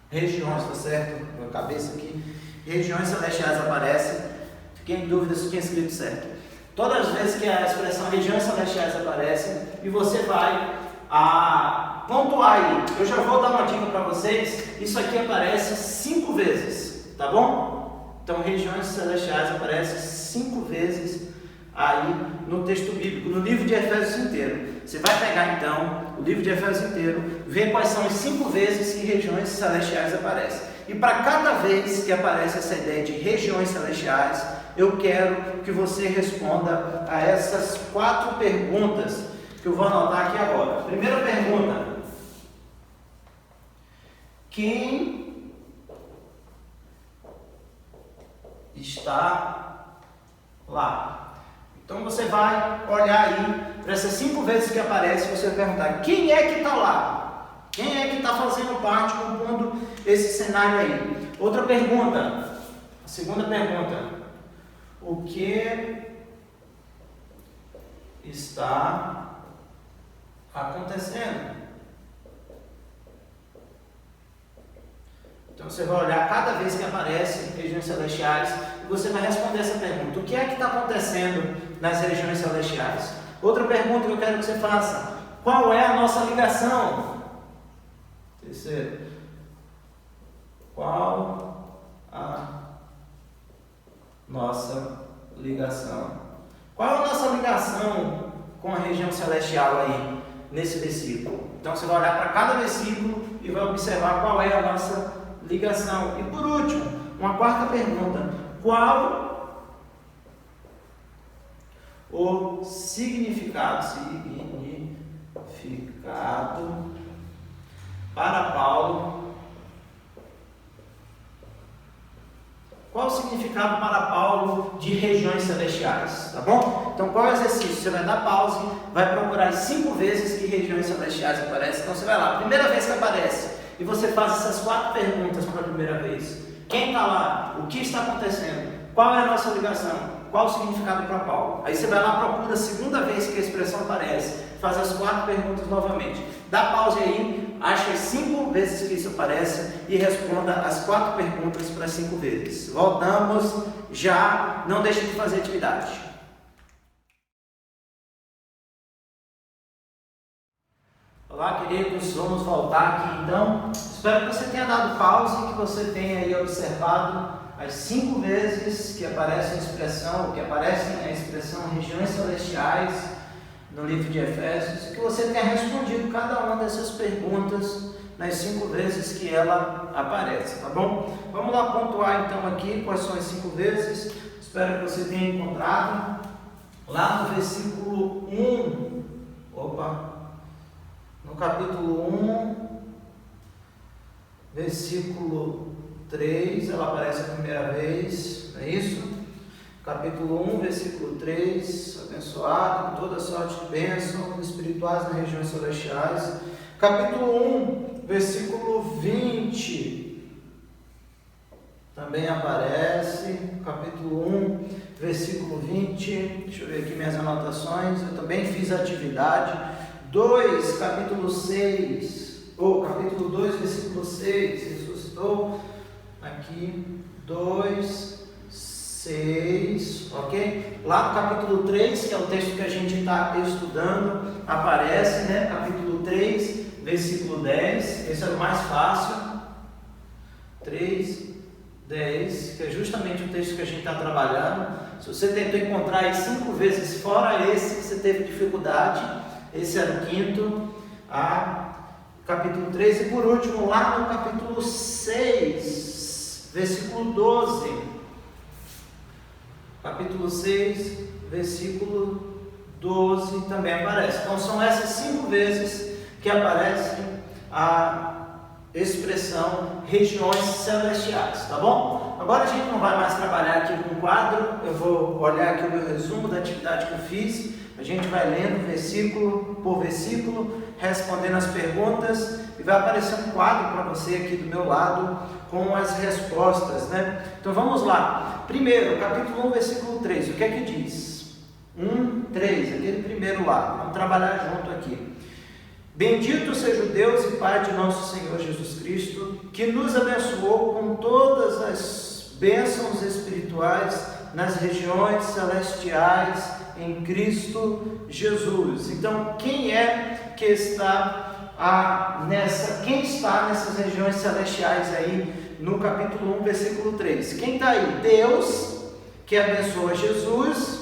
regiões, tá certo? Minha cabeça aqui, regiões celestiais aparece, fiquei em dúvida se tinha escrito certo. Todas as vezes que a expressão regiões celestiais aparece, e você vai pontuar aí. Eu já vou dar uma dica para vocês. Isso aqui aparece 5 vezes, tá bom? Então regiões celestiais aparece 5 vezes aí no texto bíblico, no livro de Efésios inteiro. Você vai pegar então o livro de Efésios inteiro, ver quais são as 5 vezes que regiões celestiais aparecem. E para cada vez que aparece essa ideia de regiões celestiais, eu quero que você responda a essas 4 perguntas que eu vou anotar aqui agora. Primeira pergunta: quem está lá? Então você vai olhar aí para essas 5 vezes que aparece, você vai perguntar: quem é que está lá? Quem é que está fazendo parte, compondo esse cenário aí? Outra pergunta, a segunda pergunta: o que está acontecendo? Então você vai olhar cada vez que aparece regiões celestiais e você vai responder essa pergunta: o que é que está acontecendo nas regiões celestiais? Outra pergunta que eu quero que você faça: qual é a nossa ligação? Terceiro: qual a nossa ligação? Qual a nossa ligação com a região celestial aí nesse versículo? Então você vai olhar para cada versículo e vai observar qual é a nossa ligação. E por último, uma quarta pergunta: qual o significado para Paulo? Qual o significado para Paulo de regiões celestiais? Tá bom? Então qual é o exercício? Você vai dar pause, vai procurar as 5 vezes que regiões celestiais aparecem. Então você vai lá, primeira vez que aparece, e você faz essas 4 perguntas para a primeira vez. Quem está lá? O que está acontecendo? Qual é a nossa ligação? Qual o significado para Paulo? Aí você vai lá, procura a segunda vez que a expressão aparece, faz as 4 perguntas novamente. Dá pause aí, acha as 5 vezes que isso aparece e responda as 4 perguntas para 5 vezes. Voltamos já, não deixe de fazer atividade. Olá, queridos, vamos voltar aqui então. Espero que você tenha dado pausa e que você tenha aí observado as 5 vezes que aparece a expressão regiões celestiais no livro de Efésios, e que você tenha respondido cada uma dessas perguntas nas 5 vezes que ela aparece, tá bom? Vamos lá pontuar então aqui quais são as 5 vezes. Espero que você tenha encontrado lá no versículo 1. No capítulo 1, versículo 3, ela aparece a primeira vez, não é isso? Capítulo 1, versículo 3, abençoado com toda sorte de bênçãos espirituais nas regiões celestiais. Capítulo 1, versículo 20, também aparece. Capítulo 1, versículo 20, deixa eu ver aqui minhas anotações, eu também fiz a atividade. 2, capítulo 6, capítulo 2, versículo 6, ressuscitou, aqui, 2, 6, ok? Lá no capítulo 3, que é o texto que a gente está estudando, aparece, né? Capítulo 3, versículo 10, esse é o mais fácil, 3, 10, que é justamente o texto que a gente está trabalhando. Se você tentou encontrar aí 5 vezes fora esse que você teve dificuldade, esse era o 5º, capítulo 3, e por último, lá no capítulo 6, versículo 12, capítulo 6, versículo 12 também aparece. Então são essas 5 vezes que aparece a expressão regiões celestiais, tá bom? Agora a gente não vai mais trabalhar aqui com o quadro, eu vou olhar aqui o meu resumo da atividade que eu fiz. A gente vai lendo versículo por versículo, respondendo as perguntas, e vai aparecer um quadro para você aqui do meu lado com as respostas, né? Então vamos lá. Primeiro, capítulo 1, versículo 3, o que é que diz? 1, 3, aquele primeiro lá. Vamos trabalhar junto aqui. Bendito seja o Deus e Pai de nosso Senhor Jesus Cristo, que nos abençoou com todas as bênçãos espirituais nas regiões celestiais em Cristo Jesus. Então, quem é que está nessas regiões celestiais aí no capítulo 1, versículo 3? Quem está aí? Deus, que abençoa Jesus,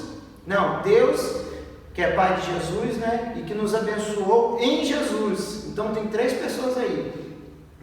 Deus, que é Pai de Jesus, né? E que nos abençoou em Jesus. Então, tem 3 pessoas aí: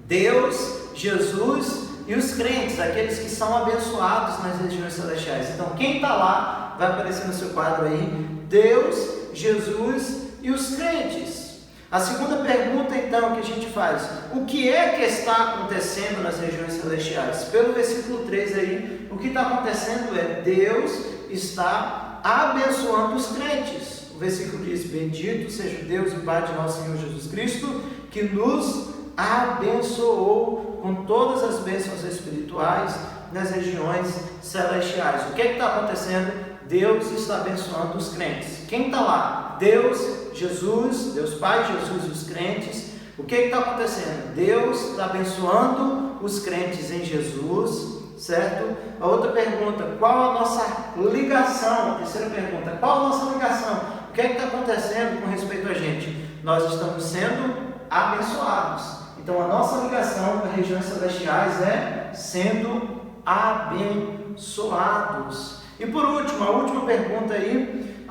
Deus, Jesus e os crentes, aqueles que são abençoados nas regiões celestiais. Então, quem está lá, vai aparecer no seu quadro aí: Deus, Jesus e os crentes. A segunda pergunta, então, que a gente faz: o que é que está acontecendo nas regiões celestiais? Pelo versículo 3 aí, o que está acontecendo é: Deus está abençoando os crentes. O versículo diz: bendito seja o Deus e Pai de nosso Senhor Jesus Cristo, que nos abençoou com todas as bênçãos espirituais nas regiões celestiais. O que está acontecendo? Deus está abençoando os crentes. Quem está lá? Deus, Jesus, Deus Pai, Jesus e os crentes. O que está acontecendo? Deus está abençoando os crentes em Jesus, certo? A outra pergunta: qual a nossa ligação? A terceira pergunta: qual a nossa ligação? O que está acontecendo com respeito a gente? Nós estamos sendo abençoados. Então a nossa ligação com as regiões celestiais é sendo abençoados. E por último, a última pergunta aí: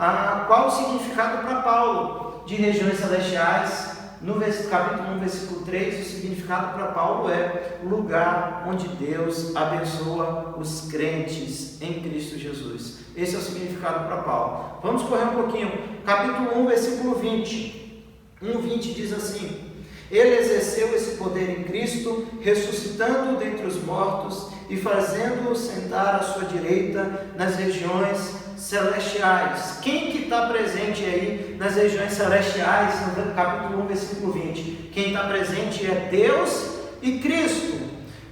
qual o significado para Paulo de regiões celestiais? No capítulo 1, versículo 3, o significado para Paulo é lugar onde Deus abençoa os crentes em Cristo Jesus. Esse é o significado para Paulo. Vamos correr um pouquinho. Capítulo 1, versículo 20. 1:20 diz assim: Ele exerceu esse poder em Cristo, ressuscitando-o dentre os mortos e fazendo-o sentar à sua direita nas regiões celestiais. Quem que está presente aí nas regiões celestiais, no capítulo 1, versículo 20? Quem está presente é Deus e Cristo.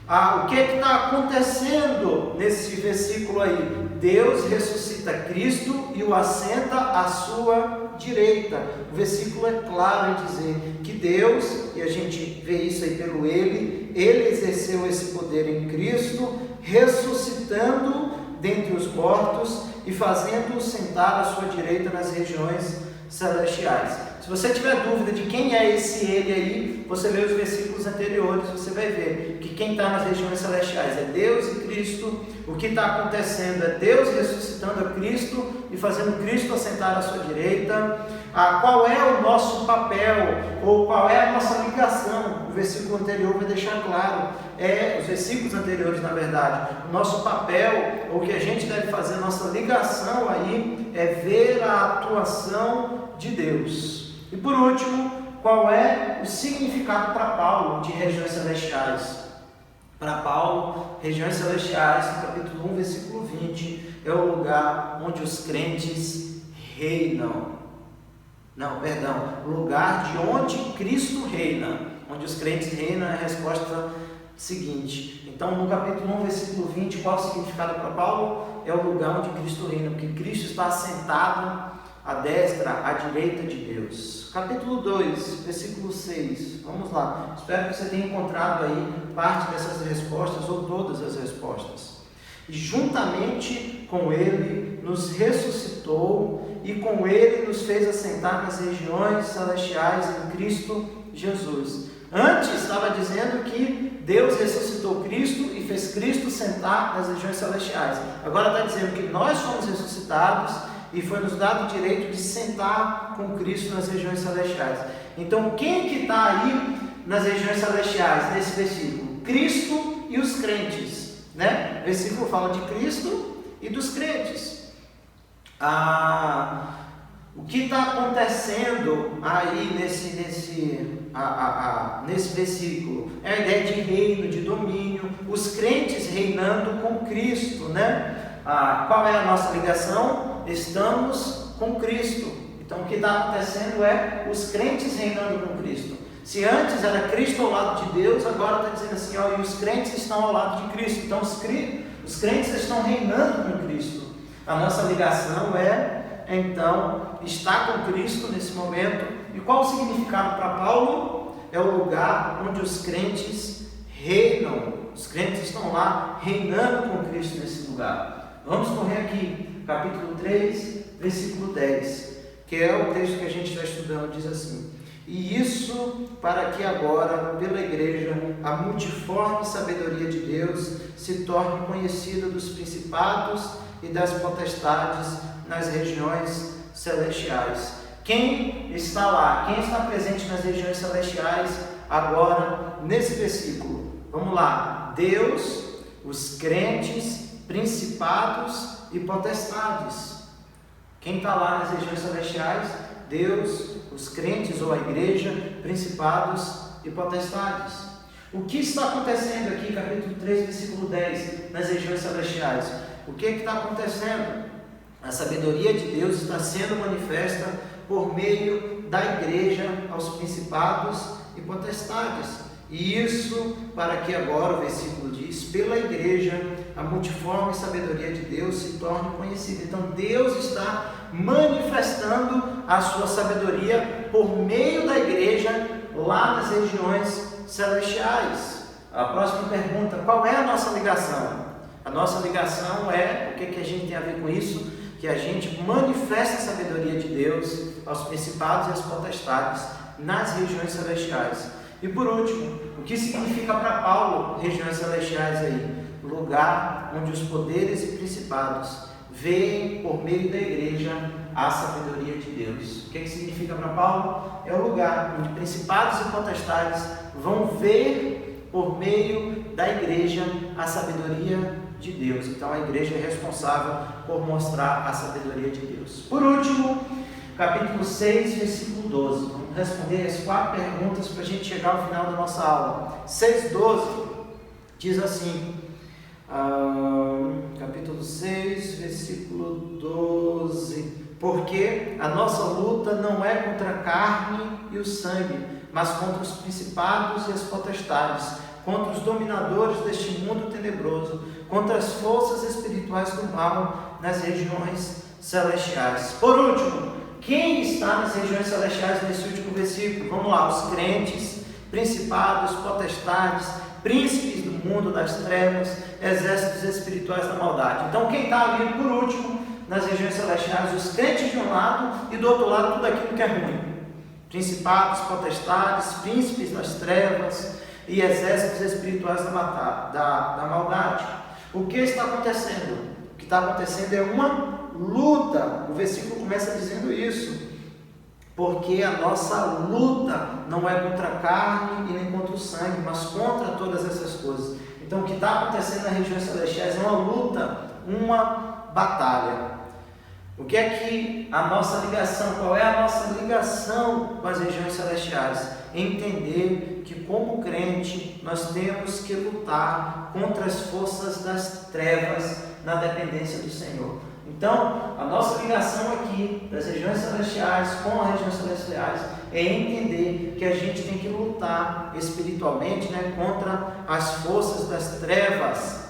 O que está acontecendo nesse versículo aí? Deus ressuscita Cristo e o assenta à sua direita. O versículo é claro em dizer que Deus, e a gente vê isso aí pelo Ele exerceu esse poder em Cristo, ressuscitando dentre os mortos e fazendo-o sentar à sua direita nas regiões celestiais. Se você tiver dúvida de quem é esse ele aí, você lê os versículos anteriores, você vai ver que quem está nas regiões celestiais é Deus e Cristo. O que está acontecendo é Deus ressuscitando a Cristo e fazendo Cristo assentar à sua direita. Qual é o nosso papel, ou qual é a nossa ligação? O versículo anterior vai deixar claro, os versículos anteriores, na verdade, o nosso papel, ou o que a gente deve fazer, nossa ligação aí, é ver a atuação de Deus. E por último, qual é o significado para Paulo de regiões celestiais? Para Paulo, regiões celestiais, no capítulo 1, versículo 20, é o lugar onde os crentes reinam. O lugar de onde Cristo reina, onde os crentes reinam, é a resposta seguinte. Então, no capítulo 1, versículo 20, qual o significado para Paulo? É o lugar onde Cristo reina, porque Cristo está assentado à destra, à direita de Deus. Capítulo 2, versículo 6, vamos lá. Espero que você tenha encontrado aí parte dessas respostas, ou todas as respostas. E juntamente com Ele nos ressuscitou, e com Ele nos fez assentar nas regiões celestiais em Cristo Jesus. Antes estava dizendo que Deus ressuscitou Cristo e fez Cristo sentar nas regiões celestiais. Agora está dizendo que nós fomos ressuscitados e foi nos dado o direito de sentar com Cristo nas regiões celestiais. Então, quem que está aí nas regiões celestiais, nesse versículo? Cristo e os crentes, né? O versículo fala de Cristo e dos crentes. O que está acontecendo aí nesse versículo é a ideia de reino, de domínio, os crentes reinando com Cristo, né? Qual é a nossa ligação? Estamos com Cristo. Então o que está acontecendo é os crentes reinando com Cristo. Se antes era Cristo ao lado de Deus, agora está dizendo assim, e os crentes estão ao lado de Cristo. Então os crentes estão reinando com Cristo. A nossa ligação então, estar com Cristo nesse momento. E qual o significado para Paulo? É o lugar onde os crentes reinam. Os crentes estão lá reinando com Cristo nesse lugar. Vamos correr aqui, capítulo 3, versículo 10, que é o texto que a gente está estudando, diz assim: e isso para que agora, pela igreja, a multiforme sabedoria de Deus se torne conhecida dos principados e das potestades nas regiões celestiais. Quem está lá? Quem está presente nas regiões celestiais agora, nesse versículo? Vamos lá. Deus, os crentes, principados e potestades. Quem está lá nas regiões celestiais? Deus, os crentes ou a igreja, principados e potestades. O que está acontecendo aqui, capítulo 3, versículo 10, nas regiões celestiais? O que está acontecendo? A sabedoria de Deus está sendo manifesta por meio da igreja aos principados e potestades. E isso para que agora, o versículo diz, pela igreja, a multiforme sabedoria de Deus se torne conhecida. Então Deus está manifestando a sua sabedoria por meio da igreja lá nas regiões celestiais. A próxima pergunta: qual é a nossa ligação? A nossa ligação é, o que a gente tem a ver com isso? Que a gente manifesta a sabedoria de Deus aos principados e às potestades nas regiões celestiais. E por último, o que significa para Paulo regiões celestiais aí? Lugar onde os poderes e principados veem por meio da igreja a sabedoria de Deus. O que significa para Paulo? É o lugar onde principados e potestades vão ver por meio da igreja a sabedoria de Deus. Então a igreja é responsável por mostrar a sabedoria de Deus. Por último, capítulo 6, versículo 12. Vamos responder as 4 perguntas para a gente chegar ao final da nossa aula. 6:12 diz assim, capítulo 6, versículo 12: porque a nossa luta não é contra a carne e o sangue, mas contra os principados e as potestades, contra os dominadores deste mundo tenebroso, contra as forças espirituais do mal nas regiões celestiais. Por último, quem está nas regiões celestiais nesse último versículo? Vamos lá: os crentes, principados, potestades, príncipes do mundo das trevas, exércitos espirituais da maldade. Então quem está ali por último nas regiões celestiais? Os crentes de um lado e do outro lado tudo aquilo que é ruim. principados, potestades, príncipes das trevas e exércitos espirituais da maldade. O que está acontecendo? O que está acontecendo é uma luta. O versículo começa dizendo isso. Porque a nossa luta não é contra a carne e nem contra o sangue, mas contra todas essas coisas. Então o que está acontecendo nas regiões celestiais é uma luta, uma batalha. O que é que a nossa ligação, qual é a nossa ligação com as regiões celestiais? Entender que como crente nós temos que lutar contra as forças das trevas na dependência do Senhor. Então, a nossa ligação aqui das regiões celestiais com as regiões celestiais é entender que a gente tem que lutar espiritualmente, contra as forças das trevas.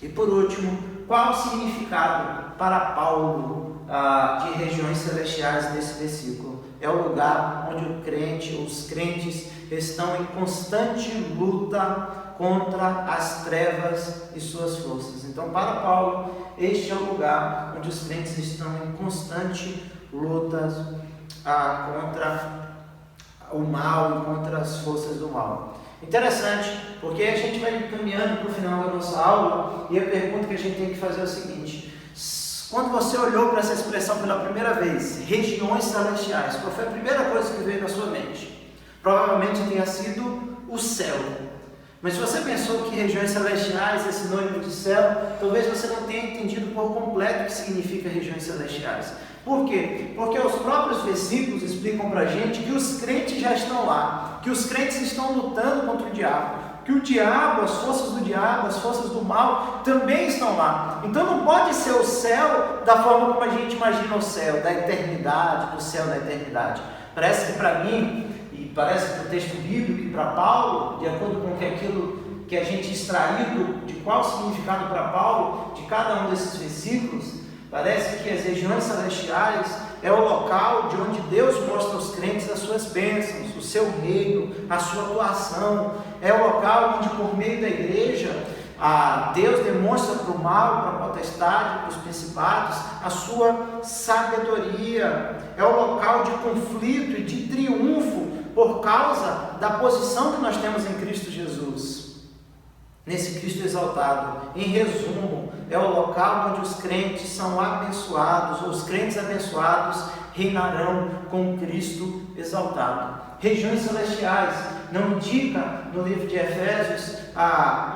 E por último, qual o significado para Paulo de regiões celestiais nesse versículo? É o lugar onde o crente, os crentes estão em constante luta contra as trevas e suas forças. Então, para Paulo, este é o lugar onde os crentes estão em constante luta contra o mal e contra as forças do mal. Interessante, porque a gente vai caminhando para o final da nossa aula e a pergunta que a gente tem que fazer é o seguinte: quando você olhou para essa expressão pela primeira vez, regiões celestiais, qual foi a primeira coisa que veio na sua mente? Provavelmente tenha sido o céu. Mas se você pensou que regiões celestiais é sinônimo de céu, talvez você não tenha entendido por completo o que significa regiões celestiais. Por quê? Porque os próprios versículos explicam para a gente que os crentes já estão lá, que os crentes estão lutando contra o diabo, que o diabo, as forças do diabo, as forças do mal também estão lá. Então não pode ser o céu da forma como a gente imagina o céu, da eternidade, do céu da eternidade. Parece que para mim, e parece que o texto bíblico e para Paulo, de acordo com aquilo que a gente extraído de qual o significado para Paulo, de cada um desses versículos, parece que as regiões celestiais é o local de onde Deus mostra aos crentes as suas bênçãos, o seu reino, a sua atuação. É o local onde, por meio da igreja, Deus demonstra para o mal, para a potestade, para os principados, a sua sabedoria. É o local de conflito e de triunfo por causa da posição que nós temos em Cristo Jesus, nesse Cristo exaltado. Em resumo, é o local onde os crentes são abençoados, ou os crentes abençoados reinarão com Cristo exaltado. Regiões celestiais não indica no livro de Efésios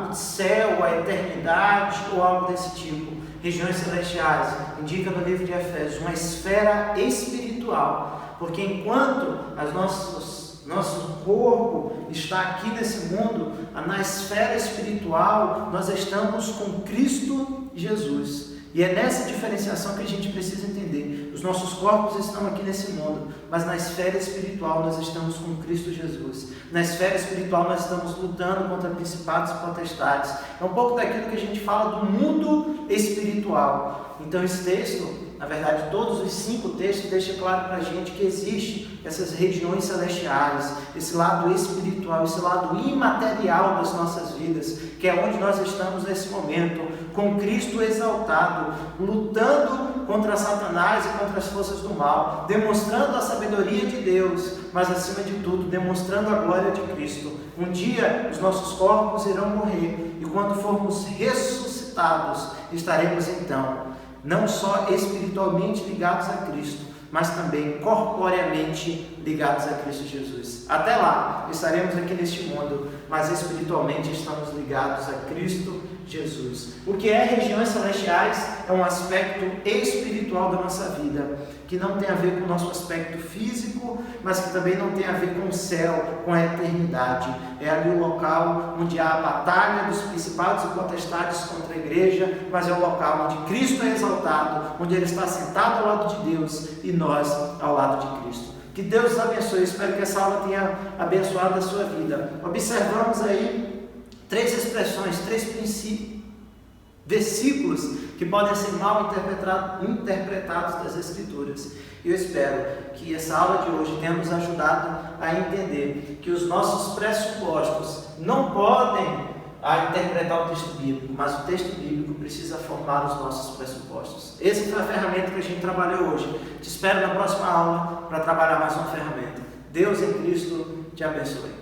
o céu, a eternidade ou algo desse tipo. Regiões celestiais indica no livro de Efésios uma esfera espiritual, porque enquanto nosso corpo está aqui nesse mundo, na esfera espiritual, nós estamos com Cristo Jesus. E é nessa diferenciação que a gente precisa entender. Os nossos corpos estão aqui nesse mundo, mas na esfera espiritual nós estamos com Cristo Jesus. Na esfera espiritual nós estamos lutando contra principados e potestades. É um pouco daquilo que a gente fala do mundo espiritual. Então esse texto, na verdade todos os 5 textos deixam claro para a gente que existe essas regiões celestiais, esse lado espiritual, esse lado imaterial das nossas vidas, que é onde nós estamos nesse momento, com Cristo exaltado, lutando contra Satanás e contra as forças do mal, demonstrando a sabedoria de Deus, mas acima de tudo, demonstrando a glória de Cristo. Um dia os nossos corpos irão morrer, e quando formos ressuscitados, estaremos então não só espiritualmente ligados a Cristo, mas também corporeamente ligados a Cristo Jesus. Até lá, estaremos aqui neste mundo, mas espiritualmente estamos ligados a Cristo Jesus. O que é regiões celestiais é um aspecto espiritual da nossa vida, que não tem a ver com o nosso aspecto físico, mas que também não tem a ver com o céu, com a eternidade. É ali o local onde há a batalha dos principados e potestades contra a igreja, mas é o local onde Cristo é exaltado, onde Ele está sentado ao lado de Deus e nós ao lado de Cristo. Que Deus os abençoe. Espero que essa aula tenha abençoado a sua vida. Observamos aí 3 expressões, 3 versículos que podem ser mal interpretados das Escrituras. E eu espero que essa aula de hoje tenha nos ajudado a entender que os nossos pressupostos não podem a interpretar o texto bíblico, mas o texto bíblico precisa formar os nossos pressupostos. Essa foi a ferramenta que a gente trabalhou hoje. Te espero na próxima aula para trabalhar mais uma ferramenta. Deus em Cristo te abençoe.